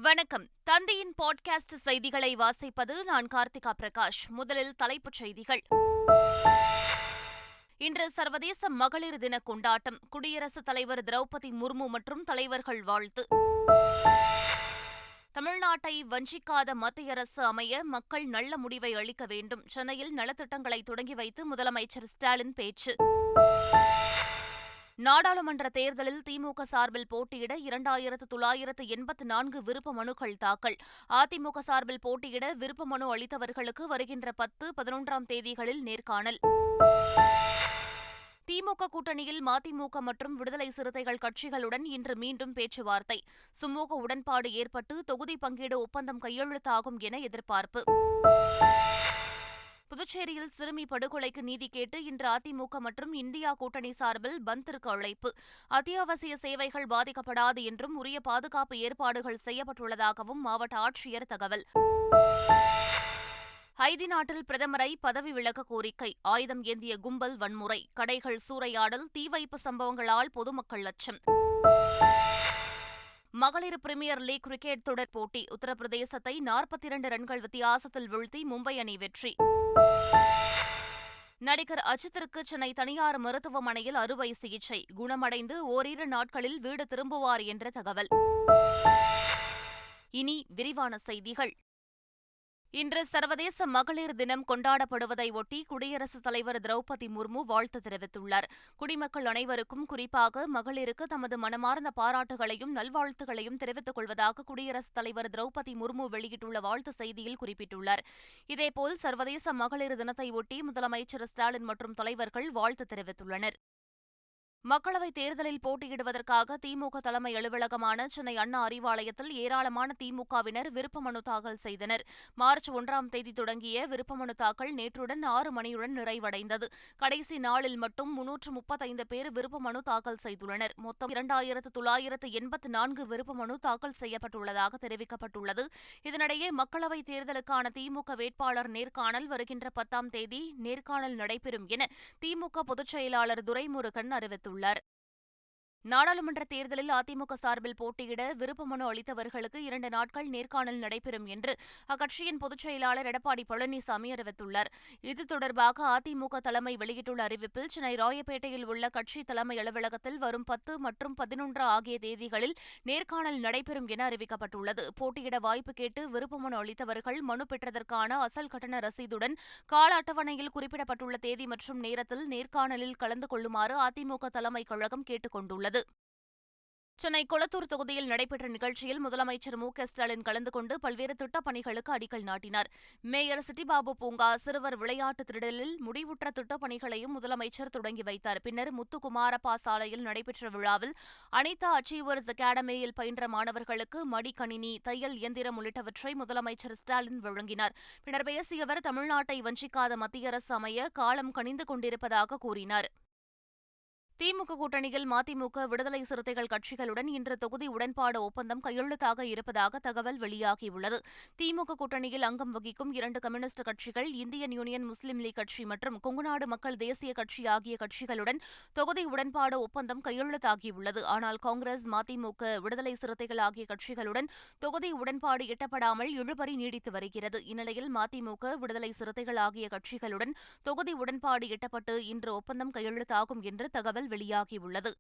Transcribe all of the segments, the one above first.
வணக்கம். தந்தையின் பாட்காஸ்ட் செய்திகளை வாசிப்பது நான் கார்த்திகா பிரகாஷ். முதலில் தலைப்புச் செய்திகள். இன்று சர்வதேச மகளிர் தின கொண்டாட்டம். குடியரசுத் தலைவர் திரௌபதி முர்மு மற்றும் தலைவர்கள் வாழ்த்து. தமிழ்நாட்டை வஞ்சிக்காத மத்திய அரசு அமைய மக்கள் நல்ல முடிவை அளிக்க வேண்டும். சென்னையில் நலத்திட்டங்களை தொடங்கி வைத்து முதலமைச்சர் ஸ்டாலின் பேச்சு. நாடாளுமன்ற தேர்தலில் திமுக சார்பில் போட்டியிட 2984 விருப்ப மனுக்கள் தாக்கல். அதிமுக சார்பில் போட்டியிட விருப்ப மனு அளித்தவர்களுக்கு வருகின்ற 10, 11ஆம் தேதிகளில் நேர்காணல். திமுக கூட்டணியில் மதிமுக மற்றும் விடுதலை சிறுத்தைகள் கட்சிகளுடன் இன்று மீண்டும் பேச்சுவார்த்தை. சுமூக உடன்பாடு ஏற்பட்டு தொகுதி பங்கீடு ஒப்பந்தம் கையெழுத்தாகும் என எதிர்பார்ப்பு. புதுச்சேரியில் சிறுமி படுகொலைக்கு நீதி கேட்டு இன்று அதிமுக மற்றும் இந்தியா கூட்டணி சார்பில் பந்திற்கு அழைப்பு. அத்தியாவசிய சேவைகள் பாதிக்கப்படாது என்றும் உரிய பாதுகாப்பு ஏற்பாடுகள் செய்யப்பட்டுள்ளதாகவும் மாவட்ட ஆட்சியர் தகவல். ஹைதி நாட்டில் பிரதமரை பதவி விலக கோரிக்கை. ஆயுதம் ஏந்திய கும்பல் வன்முறை. கடைகள் சூறையாடல், தீ வைப்பு சம்பவங்களால் பொதுமக்கள் அச்சம். மகளிர் பிரிமியர் லீக் கிரிக்கெட் தொடர் போட்டி. உத்தரப்பிரதேசத்தை 42 ரன்கள் வித்தியாசத்தில் வீழ்த்தி மும்பை அணி வெற்றி. நடிகர் அஜித்திற்கு சென்னை தனியார் மருத்துவமனையில் அறுவை சிகிச்சை. குணமடைந்து ஓரிரு நாட்களில் வீடு திரும்புவார் என்ற தகவல். இனி விரிவான செய்திகள். இன்று சர்வதேச மகளிர் தினம் கொண்டாடப்படுவதை ஒட்டி குடியரசுத் தலைவர் திரௌபதி முர்மு வாழ்த்து தெரிவித்துள்ளார். குடிமக்கள் அனைவருக்கும், குறிப்பாக மகளிருக்கு தமது மனமார்ந்த பாராட்டுகளையும் நல்வாழ்த்துகளையும் தெரிவித்துக் கொள்வதாக குடியரசுத் தலைவர் திரௌபதி முர்மு வெளியிட்டுள்ள வாழ்த்து செய்தியில் குறிப்பிட்டுள்ளார். இதேபோல் சர்வதேச மகளிர் தினத்தையொட்டி முதலமைச்சர் ஸ்டாலின் மற்றும் தலைவர்கள் வாழ்த்து தெரிவித்துள்ளனர். மக்களவைத் தேர்தலில் போட்டியிடுவதற்காக திமுக தலைமை அலுவலகமான சென்னை அண்ணா அறிவாலயத்தில் ஏராளமான திமுகவினர் விருப்ப மனு தாக்கல் செய்தனர். மார்ச் 1ஆம் தேதி தொடங்கிய விருப்ப மனு தாக்கல் நேற்றுடன் 6 மணியுடன் நிறைவடைந்தது. கடைசி நாளில் மட்டும் 335 பேர் விருப்ப மனு தாக்கல் செய்துள்ளனர். மொத்தம் 2984 விருப்ப மனு தாக்கல் செய்யப்பட்டுள்ளதாக தெரிவிக்கப்பட்டுள்ளது. இதனிடையே மக்களவைத் தேர்தலுக்கான திமுக வேட்பாளர் நேர்காணல் வருகின்ற 10ஆம் தேதி நேர்காணல் நடைபெறும் என திமுக பொதுச் செயலாளர் துரைமுருகன் அறிவித்துள்ளார். நாடாளுமன்ற தேர்தலில் அதிமுக சார்பில் போட்டியிட விருப்ப மனு அளித்தவர்களுக்கு 2 நாட்கள் நேர்காணல் நடைபெறும் என்று அக்கட்சியின் பொதுச் செயலாளர் எடப்பாடி பழனிசாமி அறிவித்துள்ளார். இது தொடர்பாக அதிமுக தலைமை வெளியிட்டுள்ள அறிவிப்பில் சென்னை ராயப்பேட்டையில் உள்ள கட்சி தலைமை அலுவலகத்தில் வரும் 10 மற்றும் 11 ஆகிய தேதிகளில் நேர்காணல் நடைபெறும் என அறிவிக்கப்பட்டுள்ளது. போட்டியிட வாய்ப்பு கேட்டு விருப்ப மனு அளித்தவர்கள் மனு பெற்றதற்கான அசல் கட்டண ரசீதுடன் கால அட்டவணையில் குறிப்பிடப்பட்டுள்ள தேதி மற்றும் நேரத்தில் நேர்காணலில் கலந்து கொள்ளுமாறு அதிமுக தலைமை கழகம் கேட்டுக் கொண்டுள்ளது. சென்னை கொளத்தூர் தொகுதியில் நடைபெற்ற நிகழ்ச்சியில் முதலமைச்சர் ஸ்டாலின் கலந்து கொண்டு பல்வேறு திட்டப் பணிகளுக்கு அடிக்கல் நாட்டினார். மேயர் சிட்டிபாபு பூங்கா, சிறுவர் விளையாட்டு திடலில் முடிவுற்ற திட்டப் பணிகளையும் முதலமைச்சர் தொடங்கி வைத்தார். பின்னர் முத்துக்குமாரப்பா சாலையில் நடைபெற்ற விழாவில் அனிதா அச்சீவர்ஸ் அகாடமியில் பயின்ற மாணவர்களுக்கு மடிக்கணினி, தையல் இயந்திரம் உள்ளிட்டவற்றை முதலமைச்சர் ஸ்டாலின் வழங்கினார். பின்னர் பேசிய அவர் தமிழ்நாட்டை வஞ்சிக்காத மத்திய அரசு அமைய காலம் கனிந்து கொண்டிருப்பதாக கூறினார். திமுக கூட்டணியில் மதிமுக, விடுதலை சிறுத்தைகள் கட்சிகளுடன் இன்று தொகுதி உடன்பாடு ஒப்பந்தம் கையெழுத்தாக இருப்பதாக தகவல் வெளியாகியுள்ளது. திமுக கூட்டணியில் அங்கம் வகிக்கும் 2 கம்யூனிஸ்ட் கட்சிகள், இந்தியன் யூனியன் முஸ்லீம் லீக் கட்சி மற்றும் கொங்குநாடு மக்கள் தேசிய கட்சி ஆகிய கட்சிகளுடன் தொகுதி உடன்பாடு ஒப்பந்தம் கையெழுத்தாகியுள்ளது. ஆனால் காங்கிரஸ், மதிமுக, விடுதலை சிறுத்தைகள் ஆகிய கட்சிகளுடன் தொகுதி உடன்பாடு எட்டப்படாமல் இழுபறி நீடித்து வருகிறது. இந்நிலையில் மதிமுக, விடுதலை சிறுத்தைகள் ஆகிய கட்சிகளுடன் தொகுதி உடன்பாடு எட்டப்பட்டு இன்று ஒப்பந்தம் கையெழுத்தாகும் என்று தகவல் வெளியாகியுள்ளது.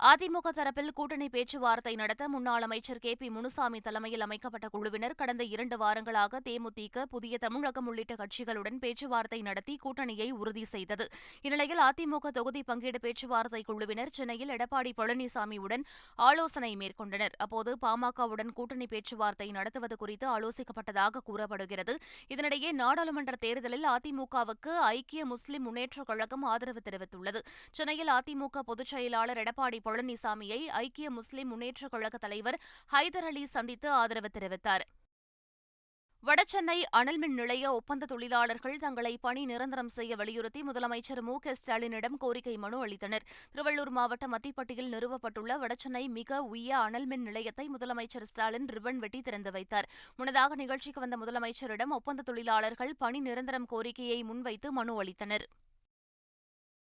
அதிமுக தரப்பில் கூட்டணி பேச்சுவார்த்தை நடத்த முன்னாள் அமைச்சர் கே. பி. முனுசாமி தலைமையில் அமைக்கப்பட்ட குழுவினர் கடந்த 2 வாரங்களாக தேமுதிக, புதிய தமிழகம் உள்ளிட்ட கட்சிகளுடன் பேச்சுவார்த்தை நடத்தி கூட்டணியை உறுதி செய்தது. இந்நிலையில் அதிமுக தொகுதி பங்கீடு பேச்சுவார்த்தை குழுவினர் சென்னையில் எடப்பாடி பழனிசாமியுடன் ஆலோசனை மேற்கொண்டனர். அப்போது பாமகவுடன் கூட்டணி பேச்சுவார்த்தை நடத்துவது குறித்து ஆலோசிக்கப்பட்டதாக கூறப்படுகிறது. இதனிடையே நாடாளுமன்ற தேர்தலில் அதிமுகவுக்கு ஐக்கிய முஸ்லிம் முன்னேற்றக் கழகம் ஆதரவு தெரிவித்துள்ளது. சென்னையில் அதிமுக பொதுச் செயலாளர் எடப்பாடி பழனிசாமியை ஐக்கிய முஸ்லிம் முன்னேற்றக் கழக தலைவர் ஹைதர் அலி சந்தித்து ஆதரவு தெரிவித்தார். வடசென்னை அனல்மின் நிலைய ஒப்பந்த தொழிலாளர்கள் தங்களை பணி நிரந்தரம் செய்ய வலியுறுத்தி முதலமைச்சர் ஸ்டாலினிடம் கோரிக்கை மனு அளித்தனர். திருவள்ளூர் மாவட்டம் அத்திப்பட்டியில் நிறுவப்பட்டுள்ள வடசென்னை மிக உய்ய அனல்மின் நிலையத்தை முதலமைச்சர் ஸ்டாலின் ரிப்பன் வெட்டி திறந்து வைத்தார். முன்னதாக நிகழ்ச்சிக்கு வந்த முதலமைச்சரிடம் ஒப்பந்த தொழிலாளர்கள் பணி நிரந்தரம் கோரிக்கையை முன்வைத்து மனு அளித்தனர்.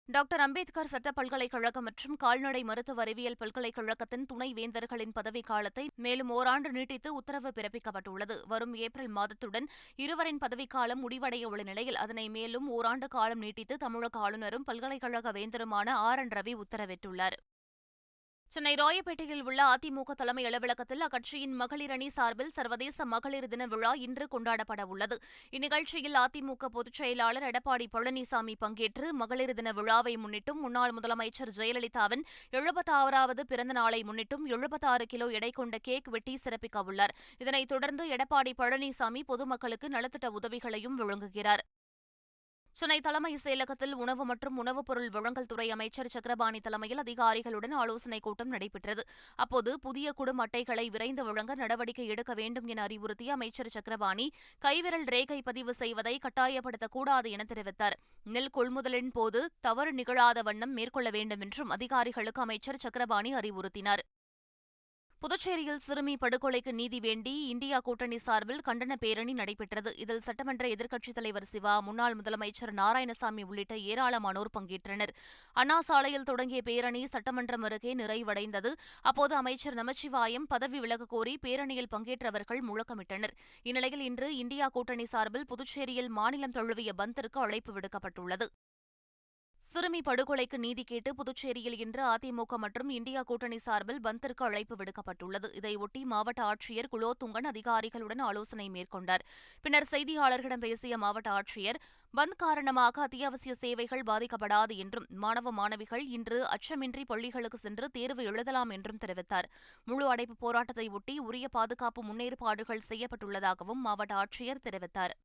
டாக்டர் அம்பேத்கர் சட்ட பல்கலைக்கழகம் மற்றும் கால்நடை மருத்துவ அறிவியல் பல்கலைக்கழகத்தின் துணை வேந்தர்களின் பதவிக்காலத்தை மேலும் ஓராண்டு நீட்டித்து உத்தரவு பிறப்பிக்கப்பட்டுள்ளது. வரும் ஏப்ரல் மாதத்துடன் இருவரின் பதவிக்காலம் முடிவடைய உள்ள நிலையில் அதனை மேலும் ஓராண்டு காலம் நீட்டித்து தமிழக ஆளுநரும் பல்கலைக்கழக வேந்தருமான RN ரவி உத்தரவிட்டுள்ளார். சென்னை ராயப்பேட்டையில் உள்ள அதிமுக தலைமை அலுவலகத்தில் அக்கட்சியின் மகளிர் அணி சார்பில் சர்வதேச மகளிர் தின விழா இன்று கொண்டாடப்பட உள்ளது. இந்நிகழ்ச்சியில் அதிமுக பொதுச் செயலாளர் எடப்பாடி பழனிசாமி பங்கேற்று மகளிர் தின விழாவை முன்னிட்டும் முன்னாள் முதலமைச்சர் ஜெயலலிதாவின் 76வது பிறந்த நாளை முன்னிட்டும் 76 கிலோ எடை கொண்ட கேக் வெட்டி சிறப்பிக்கவுள்ளார். இதனைத் தொடர்ந்து எடப்பாடி பழனிசாமி பொதுமக்களுக்கு நலத்திட்ட உதவிகளையும் வழங்குகிறார். சென்னை தலைமைச் செயலகத்தில் உணவு மற்றும் உணவுப் பொருள் வழங்கல் துறை அமைச்சர் சக்கரபாணி தலைமையில் அதிகாரிகளுடன் ஆலோசனைக் கூட்டம் நடைபெற்றது. அப்போது புதிய குடும்ப அட்டைகளை விரைந்து வழங்க நடவடிக்கை எடுக்க வேண்டும் என அறிவுறுத்திய அமைச்சர் சக்கரபாணி கைவிரல் ரேகை பதிவு செய்வதை கட்டாயப்படுத்தக்கூடாது என தெரிவித்தார். நெல் கொள்முதலின் போது தவறு நிகழாத வண்ணம் மேற்கொள்ள வேண்டும் என்றும் அதிகாரிகளுக்கு அமைச்சர் சக்கரபாணி அறிவுறுத்தினார். புதுச்சேரியில் சிறுமி படுகொலைக்கு நீதி வேண்டி இந்தியா கூட்டணி சார்பில் கண்டன பேரணி நடைபெற்றது. இதில் சட்டமன்ற எதிர்க்கட்சித் தலைவர் சிவா, முன்னாள் முதலமைச்சர் நாராயணசாமி உள்ளிட்ட ஏராளமானோர் பங்கேற்றனர். அண்ணா சாலையில் தொடங்கிய பேரணி சட்டமன்றம் அருகே நிறைவடைந்தது. அப்போது அமைச்சர் நமச்சிவாயம் பதவி விலகக் கோரி பேரணியில் பங்கேற்றவர்கள் முழக்கமிட்டனர். இந்நிலையில் இன்று இந்தியா கூட்டணி சார்பில் புதுச்சேரியில் மாநிலம் தழுவிய பந்திற்கு அழைப்பு விடுக்கப்பட்டுள்ளது. சிறுமி படுகொலைக்கு நீதி கேட்டு புதுச்சேரியில் இன்று அதிமுக மற்றும் இந்தியா கூட்டணி சார்பில் பந்திற்கு அழைப்பு விடுக்கப்பட்டுள்ளது. இதையொட்டி மாவட்ட ஆட்சியர் குலோத்துங்கன் அதிகாரிகளுடன் ஆலோசனை மேற்கொண்டார். பின்னர் செய்தியாளர்களிடம் பேசிய மாவட்ட ஆட்சியர், பந்த் காரணமாக அத்தியாவசிய சேவைகள் பாதிக்கப்படாது என்றும் மாணவ மாணவிகள் இன்று அச்சமின்றி பள்ளிகளுக்கு சென்று தேர்வு எழுதலாம் என்றும் தெரிவித்தார். முழு அடைப்பு போராட்டத்தை ஒட்டி உரிய பாதுகாப்பு முன்னேற்பாடுகள் செய்யப்பட்டுள்ளதாகவும் மாவட்ட ஆட்சியர் தெரிவித்தார்.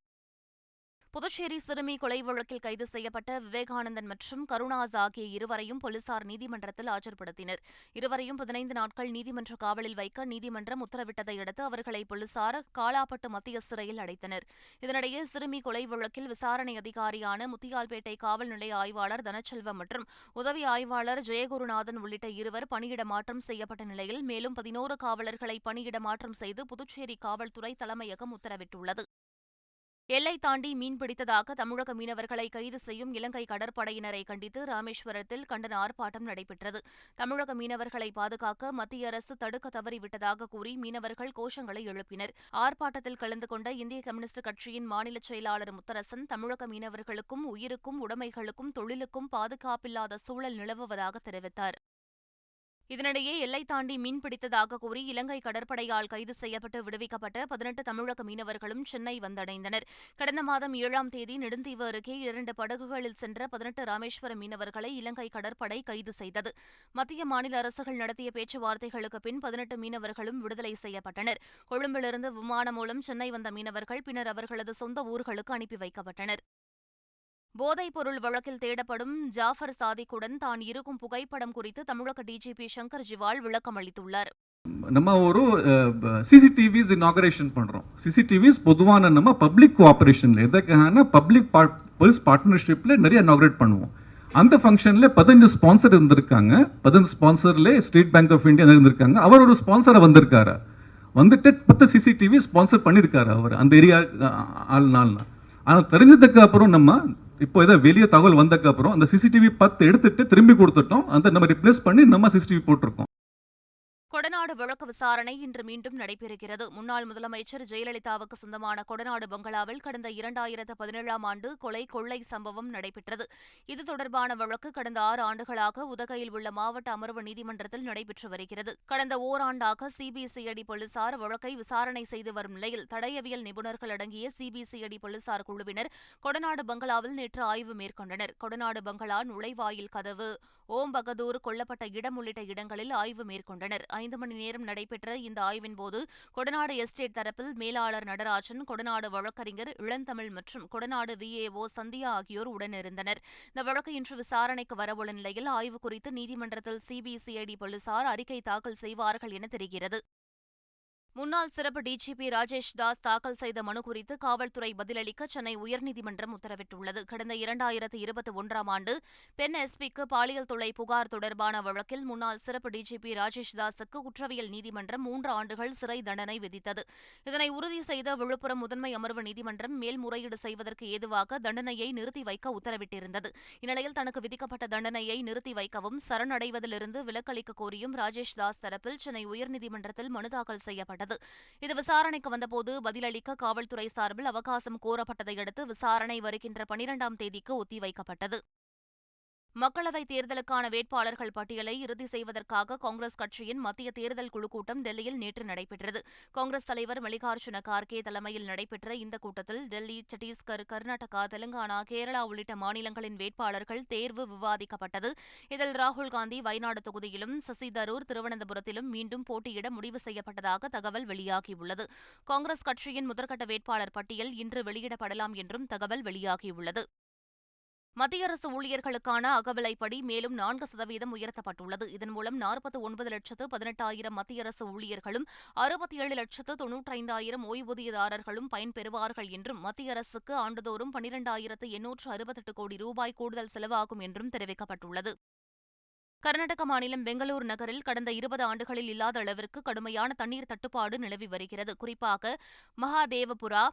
புதுச்சேரி சிறுமி கொலை வழக்கில் கைது செய்யப்பட்ட விவேகானந்தன் மற்றும் கருணாஸ் ஆகிய இருவரையும் போலீசார் நீதிமன்றத்தில் ஆஜர்படுத்தினர். இருவரையும் 15 நாட்கள் நீதிமன்ற காவலில் வைக்க நீதிமன்றம் உத்தரவிட்டதை அடுத்து அவர்களை போலீசார் காலாப்பட்டு மத்திய சிறையில் அடைத்தனர். இதனிடையே சிறுமி கொலை வழக்கில் விசாரணை அதிகாரியான முத்தியால்பேட்டை காவல் நிலைய ஆய்வாளர் தனச்செல்வம் மற்றும் உதவி ஆய்வாளர் ஜெயகுருநாதன் உள்ளிட்ட இருவர் பணியிட மாற்றம் செய்யப்பட்ட நிலையில் மேலும் 11 காவலர்களை பணியிட மாற்றம் செய்து புதுச்சேரி காவல்துறை தலைமையகம் உத்தரவிட்டுள்ளது. எல்லை தாண்டி மீன்பிடித்ததாக தமிழக மீனவர்களை கைது செய்யும் இலங்கை கடற்படையினரை கண்டித்து ராமேஸ்வரத்தில் கண்டன ஆர்ப்பாட்டம் நடைபெற்றது. தமிழக மீனவர்களை பாதுகாக்க மத்திய அரசு தடுக்க தவறிவிட்டதாக கூறி மீனவர்கள் கோஷங்களை எழுப்பினர். ஆர்ப்பாட்டத்தில் கலந்து கொண்ட இந்திய கம்யூனிஸ்ட் கட்சியின் மாநில செயலாளர் முத்தரசன், தமிழக மீனவர்களுக்கும் உயிருக்கும் உடைமைகளுக்கும் தொழிலுக்கும் பாதுகாப்பில்லாத சூழல் நிலவுவதாக தெரிவித்தார். இதனிடையே எல்லை தாண்டி மீன்பிடித்ததாக கூறி இலங்கை கடற்படையால் கைது செய்யப்பட்டு விடுவிக்கப்பட்ட 18 தமிழக மீனவர்களும் சென்னை வந்தடைந்தனர். கடந்த மாதம் 7ஆம் தேதி நெடுந்தீவு அருகே 2 படகுகளில் சென்ற 18 ராமேஸ்வரம் மீனவர்களை இலங்கை கடற்படை கைது செய்தது. மத்திய மாநில அரசுகள் நடத்திய பேச்சுவார்த்தைகளுக்கு பின் 18 மீனவர்களும் விடுதலை செய்யப்பட்டனர். கொழும்பிலிருந்து விமானம் மூலம் சென்னை வந்த மீனவர்கள் பின்னர் அவர்களது சொந்த ஊர்களுக்கு அனுப்பி வைக்கப்பட்டனர். போதைப்பொருள் வழக்கில் தேடப்படும் ஜாஃபர் சாதிக்குடன் தான் இருக்கும் புகைப்படம் குறித்து தமிழக டிஜிபி சங்கர் ஜிவால் விளக்கம் அளித்துள்ளார். நம்ம ஒரு சிசிடிவிஸ் இனாகரேஷன் பண்றோம். சிசிடிவிஸ் பொதுவான நம்ம பப்ளிக் கோஆபரேஷன்ல எதுக்கான பப்ளிக் போலீஸ் பார்ட்னர்ஷிப்ல நிறைய இனாகரேட் பண்ணுவோம். அந்த ஃபங்க்ஷன்ல 15 ஸ்பான்சர் இருந்திருக்காங்க. 15 ஸ்பான்சர்ல ஸ்டேட் பேங்க் ஆஃப் இந்தியா இருந்திருக்காங்க. அவர் ஒரு ஸ்பான்சரை வந்திருக்காரு. வந்துட்டு 10 சிசிடிவி ஸ்பான்சர் பண்ணியிருக்காரு அவர் அந்த ஏரியா ஆள்னால்னா. ஆனால் தெரிஞ்சதுக்கு அப்புறம் நம்ம இப்போ ஏதாவது வெளியே தகவல் வந்ததுக்கு அப்புறம் அந்த சிசிடிவி 10 எடுத்துட்டு திரும்பி கொடுத்துட்டோம். அந்த நம்ம ரிப்ளேஸ் பண்ணி நம்ம சிசிடிவி போட்டிருக்கோம். கொடநாடு வழக்கு விசாரணை இன்று மீண்டும் நடைபெறுகிறது. முன்னாள் முதலமைச்சர் ஜெயலலிதாவுக்கு சொந்தமான கொடநாடு பங்களாவில் கடந்த 2017ஆம் ஆண்டு கொள்ளை சம்பவம் நடைபெற்றது. இது தொடர்பான வழக்கு கடந்த 6 ஆண்டுகளாக உதகையில் உள்ள மாவட்ட அமர்வு நீதிமன்றத்தில் நடைபெற்று வருகிறது. கடந்த ஓராண்டாக சிபிசிஐடி போலீசார் வழக்கை விசாரணை செய்து வரும் நிலையில் தடயவியல் நிபுணர்கள் அடங்கிய சிபிசிஐடி போலீசார் குழுவினர் கொடநாடு பங்களாவில் நேற்று ஆய்வு மேற்கொண்டனர். கொடநாடு பங்களா நுழைவாயில் கதவு, ஓம் பகதூர் கொல்லப்பட்ட இடம் உள்ளிட்ட இடங்களில் ஆய்வு மேற்கொண்டனர். 5 மணி நேரம் நடைபெற்ற இந்த ஆய்வின்போது கொடநாடு எஸ்டேட் தரப்பில் மேலாளர் நடராஜன், கொடநாடு வழக்கறிஞர் இளந்தமிழ் மற்றும் கொடநாடு விஏஓ சந்தியா ஆகியோர் உடனிருந்தனர். இந்த வழக்கு இன்று விசாரணைக்கு வரவுள்ள நிலையில் ஆய்வு குறித்து நீதிமன்றத்தில் சிபிசிஐடி போலீசார் அறிக்கை தாக்கல் செய்வார்கள் என தெரிகிறது. முன்னாள் சிறப்பு டிஜிபி ராஜேஷ் தாஸ் தாக்கல் செய்த மனு குறித்து காவல்துறை பதிலளிக்க சென்னை உயர்நீதிமன்றம் உத்தரவிட்டுள்ளது. கடந்த 2021ஆம் ஆண்டு பெண் எஸ்பிக்கு பாலியல் தொல்லை புகார் தொடர்பான வழக்கில் முன்னாள் சிறப்பு டிஜிபி ராஜேஷ் தாஸுக்கு குற்றவியல் நீதிமன்றம் 3 ஆண்டுகள் சிறை தண்டனை விதித்தது. இதனை உறுதி செய்த விழுப்புரம் முதன்மை அமர்வு நீதிமன்றம் மேல்முறையீடு செய்வதற்கு ஏதுவாக தண்டனையை நிறுத்தி வைக்க உத்தரவிட்டிருந்தது. இந்நிலையில் தனக்கு விதிக்கப்பட்ட தண்டனையை நிறுத்தி வைக்கவும் சரணடைவதிலிருந்து விலக்களிக்க கோரியும் ராஜேஷ் தாஸ் தரப்பில் சென்னை உயர்நீதிமன்றத்தில் மனு தாக்கல் செய்யப்பட்டது. இது விசாரணைக்கு வந்தபோது பதிலளிக்க காவல்துறை சார்பில் அவகாசம் கோரப்பட்டதை அடுத்து விசாரணை வருகின்ற 12ஆம் தேதிக்கு ஒத்திவைக்கப்பட்டது. மக்களவைத் தேர்தலுக்கான வேட்பாளர்கள் பட்டியலை இறுதி செய்வதற்காக காங்கிரஸ் கட்சியின் மத்திய தேர்தல் குழு கூட்டம் டெல்லியில் நேற்று நடைபெற்றது. காங்கிரஸ் தலைவர் மல்லிகார்ஜுன கார்கே தலைமையில் நடைபெற்ற இந்த கூட்டத்தில் டெல்லி, சத்தீஸ்கர், கர்நாடகா, தெலுங்கானா, கேரளா உள்ளிட்ட மாநிலங்களின் வேட்பாளர்கள் தேர்வு விவாதிக்கப்பட்டது. இதில் ராகுல்காந்தி வயநாடு தொகுதியிலும், சசி தரூர் திருவனந்தபுரத்திலும் மீண்டும் போட்டியிட முடிவு செய்யப்பட்டதாக தகவல் வெளியாகியுள்ளது. காங்கிரஸ் கட்சியின் முதற்கட்ட வேட்பாளர் பட்டியல் இன்று வெளியிடப்படலாம் என்றும் தகவல் வெளியாகியுள்ளது. மத்திய அரசு ஊழியர்களுக்கான அகவிலைப்படி மேலும் 4% உயர்த்தப்பட்டுள்ளது. இதன் மூலம் 49,18,000 மத்திய அரசு ஊழியர்களும் 67,95,000 ஓய்வூதியதாரர்களும் பயன்பெறுவார்கள் என்றும் மத்திய அரசுக்கு ஆண்டுதோறும் 12,868 கோடி ரூபாய் கூடுதல் செலவாகும் என்றும் தெரிவிக்கப்பட்டுள்ளது. கர்நாடக மாநிலம் பெங்களூரு நகரில் கடந்த 20 ஆண்டுகளில் இல்லாத அளவிற்கு கடுமையான தண்ணீர் தட்டுப்பாடு நிலவி வருகிறது. குறிப்பாக மகாதேவபுரா,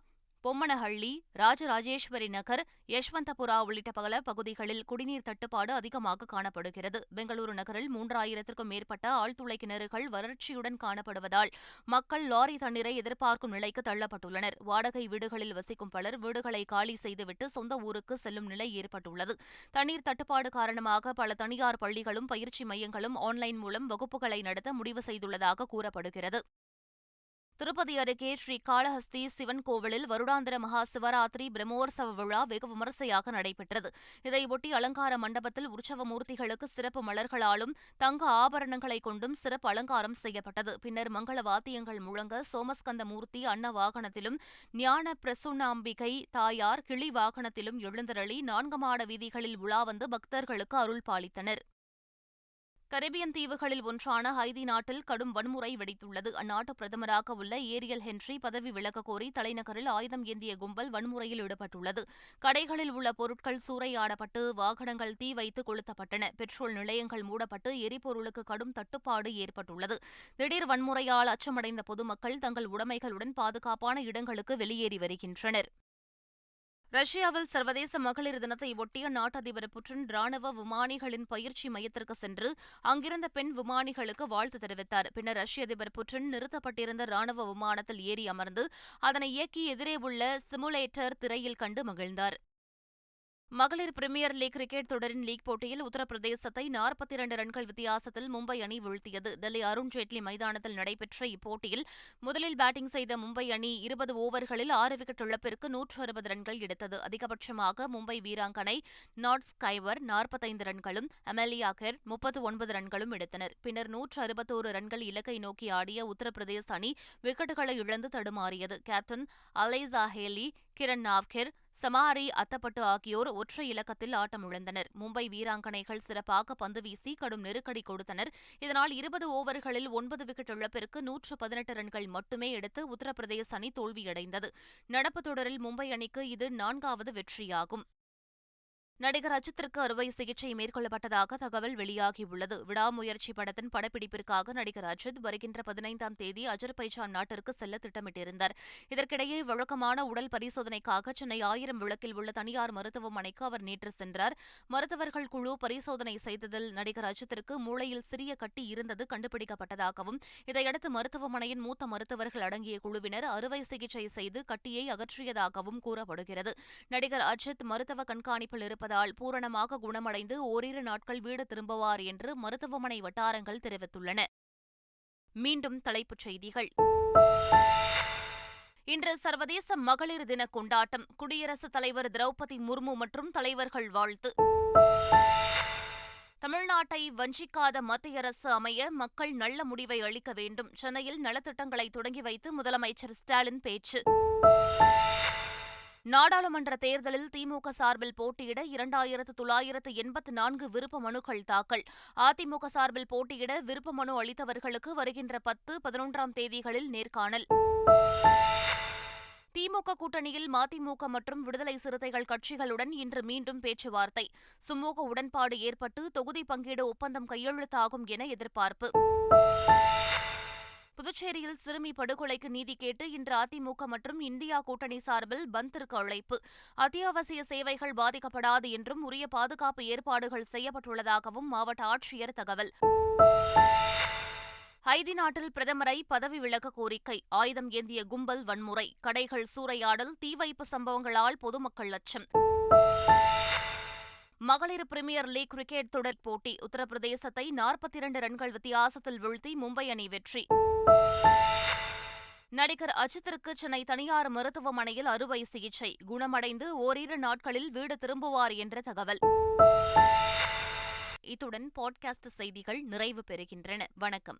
பொம்மனஹள்ளி, ராஜராஜேஸ்வரி நகர், யஷ்வந்தபுரா உள்ளிட்ட பல பகுதிகளில் குடிநீர் தட்டுப்பாடு அதிகமாக காணப்படுகிறது. பெங்களூரு நகரில் 3000க்கும் மேற்பட்ட ஆழ்துளை கிணறுகள் வறட்சியுடன் காணப்படுவதால் மக்கள் லாரி தண்ணீரை எதிர்பார்க்கும் நிலைக்கு தள்ளப்பட்டுள்ளனர். வாடகை வீடுகளில் வசிக்கும் பலர் வீடுகளை காலி செய்துவிட்டு சொந்த ஊருக்கு செல்லும் நிலை ஏற்பட்டுள்ளது. தண்ணீர் தட்டுப்பாடு காரணமாக பல தனியார் பள்ளிகளும் பயிற்சி மையங்களும் ஆன்லைன் மூலம் வகுப்புகளை நடத்த முடிவு செய்துள்ளதாக கூறப்படுகிறது. திருப்பதி அருகே ஸ்ரீ காளஹஸ்தி சிவன் கோவிலில் வருடாந்திர மகா சிவராத்திரி பிரம்மோற்சவ விழா வெகு விமரிசையாக நடைபெற்றது. இதையொட்டி அலங்கார மண்டபத்தில் உற்சவ மூர்த்திகளுக்கு சிறப்பு மலர்களாலும் தங்க ஆபரணங்களை கொண்டும் சிறப்பு அலங்காரம் செய்யப்பட்டது. பின்னர் மங்கள வாத்தியங்கள் முழங்க சோமஸ்கந்த மூர்த்தி அன்ன வாகனத்திலும், ஞான பிரசுன்னாம்பிகை தாயார் கிளி வாகனத்திலும் எழுந்தருளி 4 மாட வீதிகளில் உலா வந்து பக்தர்களுக்கு அருள் பாலித்தனர். கரிபியன் தீவுகளில் ஒன்றான ஹைதி நாட்டில் கடும் வன்முறை வெடித்துள்ளது. அந்நாட்டு பிரதமராக உள்ள ஏரியல் ஹென்றி பதவி விலகக் கோரி தலைநகரில் ஆயுதம் ஏந்திய கும்பல் வன்முறையில் ஈடுபட்டுள்ளது. கடைகளில் உள்ள பொருட்கள் சூறையாடப்பட்டு வாகனங்கள் தீ வைத்து கொளுத்தப்பட்டன. பெட்ரோல் நிலையங்கள் மூடப்பட்டு எரிபொருளுக்கு கடும் தட்டுப்பாடு ஏற்பட்டுள்ளது. திடீர் வன்முறையால் அச்சமடைந்த பொதுமக்கள் தங்கள் உடைமைகளுடன் பாதுகாப்பான இடங்களுக்கு வெளியேறி வருகின்றனர். ரஷ்யாவில் சர்வதேச மகளிர் தினத்தை ஒட்டி அந்நாட்டு அதிபர் புட்டின் ராணுவ விமானிகளின் பயிற்சி மையத்திற்கு சென்று அங்கிருந்த பெண் விமானிகளுக்கு வாழ்த்து தெரிவித்தார். பின்னர் ரஷ்ய அதிபர் புட்டின் நிறுத்தப்பட்டிருந்த ராணுவ விமானத்தில் ஏறி அமர்ந்து அதனை இயக்கி எதிரே உள்ள சிமுலேட்டர் திரையில் கண்டு மகிழ்ந்தார். மகளிர் பிரிமியர் லீக் கிரிக்கெட் தொடரின் லீக் போட்டியில் உத்தரப்பிரதேசத்தை 42 ரன்கள் வித்தியாசத்தில் மும்பை அணி வீழ்த்தியது. டெல்லி அருண்ஜேட்லி மைதானத்தில் நடைபெற்ற இப்போட்டியில் முதலில் பேட்டிங் செய்த மும்பை அணி 20 ஓவர்களில் 6 விக்கெட் இழப்பிற்கு 160 ரன்கள் எடுத்தது. அதிகபட்சமாக மும்பை வீராங்கனை நாட் ஸ்கைவர் 45 ரன்களும், அமெலியா கெர் 39 ரன்களும் எடுத்தனர். பின்னர் 161 ரன்கள் இலக்கை நோக்கி ஆடிய உத்தரப்பிரதேச அணி விக்கெட்டுகளை இழந்து தடுமாறியது. கேப்டன் அலைசா ஹேலி, கிரண் நாவ்கெர், சமாரி அத்தப்பட்டு ஆகியோர் ஒற்றை இலக்கத்தில் ஆட்டமிழந்தனர். மும்பை வீராங்கனைகள் சிறப்பாக பந்து வீசி கடும் நெருக்கடி கொடுத்தனர். இதனால் 20 ஓவர்களில் 9 விக்கெட் இழப்பிற்கு 118 ரன்கள் மட்டுமே எடுத்து உத்தரப்பிரதேச அணி தோல்வியடைந்தது. நடப்பு தொடரில் மும்பை அணிக்கு இது 4வது வெற்றியாகும். நடிகர் அஜித்திற்கு அறுவை சிகிச்சை மேற்கொள்ளப்பட்டதாக தகவல் வெளியாகியுள்ளது. விடாமுயற்சி படத்தின் படப்பிடிப்பிற்காக நடிகர் அஜித் வருகின்ற 15ஆம் தேதி அஜர்பைஜான் நாட்டிற்கு செல்ல திட்டமிட்டிருந்தார். இதற்கிடையே வழக்கமான உடல் பரிசோதனைக்காக சென்னை 1000 விளக்கில் உள்ள தனியார் மருத்துவமனைக்கு அவர் நேற்று சென்றார். மருத்துவர்கள் குழு பரிசோதனை செய்ததில் நடிகர் அஜித்திற்கு மூளையில் சிறிய கட்டி இருந்தது கண்டுபிடிக்கப்பட்டதாகவும், இதையடுத்து மருத்துவமனையின் மூத்த மருத்துவர்கள் அடங்கிய குழுவினர் அறுவை சிகிச்சை செய்து கட்டியை அகற்றியதாகவும் கூறப்படுகிறது. நடிகர் அஜித் மருத்துவ கண்காணிப்பில் இருப்பதால் பூரணமாக குணமடைந்து ஓரிரு நாட்கள் வீடு திரும்புவார் என்று மருத்துவமனை வட்டாரங்கள் தெரிவித்துள்ளன. மீண்டும் தலைப்புச் செய்திகள். இன்று சர்வதேச மகளிர் தின கொண்டாட்டம். குடியரசுத் தலைவர் திரௌபதி முர்மு மற்றும் தலைவர்கள் வாழ்த்து. தமிழ்நாட்டை வஞ்சிக்காத மத்திய அரசு அமைய மக்கள் நல்ல முடிவை அளிக்க வேண்டும். சென்னையில் நலத்திட்டங்களை தொடங்கி வைத்து முதலமைச்சர் ஸ்டாலின் பேச்சு. நாடாளுமன்ற தேர்தலில் திமுக சார்பில் போட்டியிட 2984 விருப்ப மனுக்கள் தாக்கல். அதிமுக சார்பில் போட்டியிட விருப்ப மனு அளித்தவர்களுக்கு வருகின்ற 10, 11ஆம் தேதிகளில் நேர்காணல். திமுக கூட்டணியில் மதிமுக மற்றும் விடுதலை சிறுத்தைகள் கட்சிகளுடன் இன்று மீண்டும் பேச்சுவார்த்தை. சுமூக உடன்பாடு ஏற்பட்டு தொகுதி பங்கீடு ஒப்பந்தம் கையெழுத்தாகும் என எதிர்பார்ப்பு. புதுச்சேரியில் சிறுமி படுகொலைக்கு நீதி கேட்டு இன்று அதிமுக மற்றும் இந்தியா கூட்டணி சார்பில் பந்திற்கு அழைப்பு. அத்தியாவசிய சேவைகள் பாதிக்கப்படாது என்றும் உரிய பாதுகாப்பு ஏற்பாடுகள் செய்யப்பட்டுள்ளதாகவும் மாவட்ட ஆட்சியர் தகவல். ஹைதி நாட்டில் பிரதமரை பதவி விலக கோரிக்கை. ஆயுதம் ஏந்திய கும்பல் வன்முறை. கடைகள் சூறையாடல், தீ வைப்பு சம்பவங்களால் பொதுமக்கள் அச்சம். மகளிர் பிரிமியர் லீக் கிரிக்கெட் தொடர் போட்டி. உத்தரப்பிரதேசத்தை 42 ரன்கள் வித்தியாசத்தில் வீழ்த்தி மும்பை அணி வெற்றி. நடிகர் அஜித்திற்கு சென்னை தனியார் மருத்துவமனையில் அறுவை சிகிச்சை. குணமடைந்து ஓரிரு நாட்களில் வீடு திரும்புவார் என்ற தகவல். இத்துடன் பாட்காஸ்ட் செய்திகள் நிறைவு பெறுகின்றன. வணக்கம்.